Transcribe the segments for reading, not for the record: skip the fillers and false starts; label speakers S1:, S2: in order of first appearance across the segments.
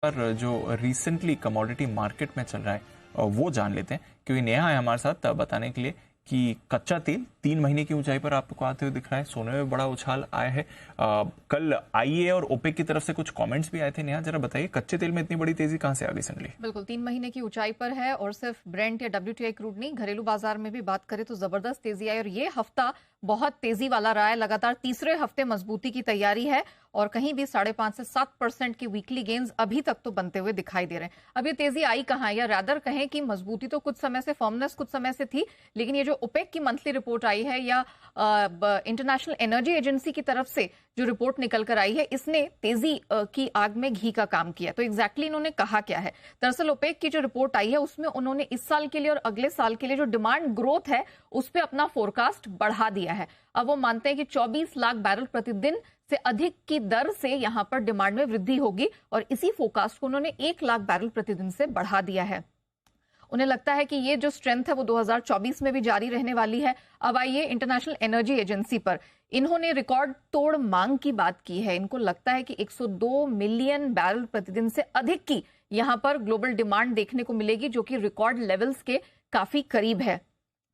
S1: पर जो recently commodity market में चल रहा है वो जान लेते हैं, क्योंकि नेहा है हमारे साथ बताने के लिए कि कच्चा तेल 3 महीने की ऊंचाई पर आपको आते हुए दिख रहा है। सोने में बड़ा उछाल आया है। कल आईईए और ओपेक की तरफ से कुछ कमेंट्स भी आए थे। नेहा, जरा बताइए कच्चे तेल में इतनी बड़ी तेजी कहां से आ गई सडनली?
S2: बिल्कुल 3 महीने की ऊंचाई पर है और सिर्फ ब्रेंट या WTI क्रूड नहीं, घरेलू बाजार में भी बात करें तो जबरदस्त तेजी आई और ये हफ्ता बहुत तेजी वाला रहा है। लगातार तीसरे हफ्ते मजबूती की तैयारी है और कहीं भी 5.5 से 7% की वीकली गेन्स अभी तक तो बनते हुए दिखाई दे रहे हैं। अब ये तेजी आई कहां, या रादर कहें कि मजबूती तो कुछ समय से, फर्मनेस कुछ समय से थी, लेकिन ये जो ओपेक की मंथली रिपोर्ट आई है या इंटरनेशनल एनर्जी एजेंसी की तरफ से जो रिपोर्ट निकल कर आई है, इसने तेजी की आग में घी का काम किया। तो एग्जैक्टली इन्होंने कहा क्या है? दरअसल ओपेक की जो रिपोर्ट आई है उसमें उन्होंने इस साल के लिए और अगले साल के लिए जो डिमांड ग्रोथ है उस पर अपना फोरकास्ट बढ़ा दिया है। अब वो मानते हैं कि 24 लाख बैरल प्रतिदिन से अधिक की दर से यहां पर डिमांड में वृद्धि होगी और इसी फोरकास्ट को उन्होंने 1 लाख बैरल प्रतिदिन से बढ़ा दिया है। उन्हें लगता है कि ये जो स्ट्रेंथ है वो 2024 में भी जारी रहने वाली है। अब आइए इंटरनेशनल एनर्जी एजेंसी पर, इन्होंने रिकॉर्ड तोड़ मांग की बात की है। इनको लगता है कि 102 मिलियन बैरल प्रतिदिन से अधिक की यहां पर ग्लोबल डिमांड देखने को मिलेगी, जो कि रिकॉर्ड लेवल्स के काफी करीब है।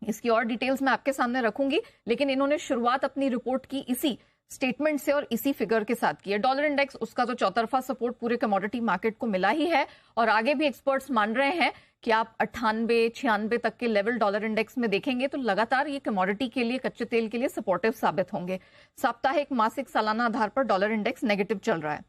S2: इसकी और डिटेल्स मैं आपके सामने रखूंगी, लेकिन इन्होंने शुरुआत अपनी रिपोर्ट की इसी स्टेटमेंट से और इसी फिगर के साथ की है। डॉलर इंडेक्स, उसका तो चौतरफा सपोर्ट पूरे कमोडिटी मार्केट को मिला ही है और आगे भी एक्सपर्ट्स मान रहे हैं कि आप 98-96 तक के लेवल डॉलर इंडेक्स में देखेंगे तो लगातार ये कमोडिटी के लिए, कच्चे तेल के लिए सपोर्टिव साबित होंगे। साप्ताहिक, मासिक, सालाना आधार पर डॉलर इंडेक्स नेगेटिव चल रहा है।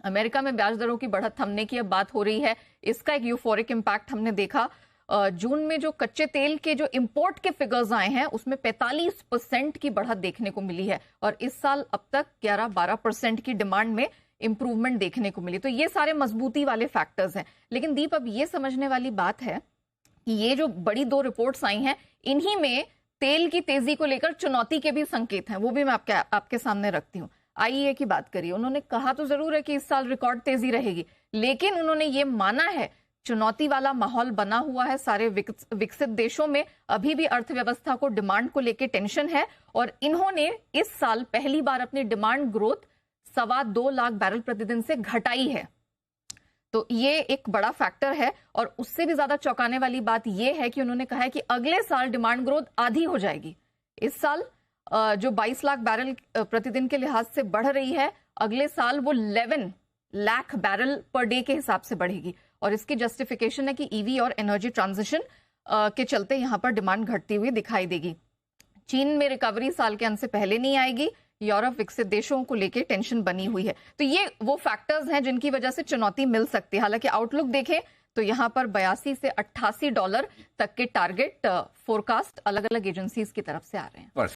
S2: अमेरिका में ब्याज दरों की बढ़त थमने की अब बात हो रही है। इसका एक यूफोरिक इम्पैक्ट हमने देखा। जून में जो कच्चे तेल के जो इंपोर्ट के फिगर्स आए हैं उसमें 45% की बढ़त देखने को मिली है और इस साल अब तक 11-12% की डिमांड में इंप्रूवमेंट देखने को मिली। तो ये सारे मजबूती वाले फैक्टर्स हैं। लेकिन दीप, अब ये समझने वाली बात है कि ये जो बड़ी 2 रिपोर्ट्स आई हैं, इन्हीं में तेल की तेजी को लेकर चुनौती के भी संकेत हैं। वो भी मैं आपके सामने रखती हूँ। आईईए की बात करिए, उन्होंने कहा तो जरूर है कि इस साल रिकॉर्ड तेजी रहेगी, लेकिन उन्होंने ये माना है चुनौती वाला माहौल बना हुआ है सारे विकसित देशों में। अभी भी अर्थव्यवस्था को डिमांड को लेकर टेंशन है और इन्होंने इस साल पहली बार अपनी डिमांड ग्रोथ 2.25 लाख बैरल प्रतिदिन से घटाई है। तो ये एक बड़ा फैक्टर है और उससे भी ज्यादा चौंकाने वाली बात यह है कि उन्होंने कहा है कि अगले साल डिमांड ग्रोथ आधी हो जाएगी। इस साल जो 22 लाख बैरल प्रतिदिन के लिहाज से बढ़ रही है, अगले साल वो 11 लाख बैरल पर डे के हिसाब से बढ़ेगी और इसकी जस्टिफिकेशन है कि ईवी और एनर्जी ट्रांजिशन के चलते यहां पर डिमांड घटती हुई दिखाई देगी। चीन में रिकवरी साल के अंत से पहले नहीं आएगी। यूरोप, विकसित देशों को लेकर टेंशन बनी हुई है। तो ये वो फैक्टर्स हैं जिनकी वजह से चुनौती मिल सकती है। हालांकि आउटलुक देखें तो यहां पर 82 से $88 तक के टारगेट फोरकास्ट अलग अलग एजेंसीज की तरफ से आ रहे हैं।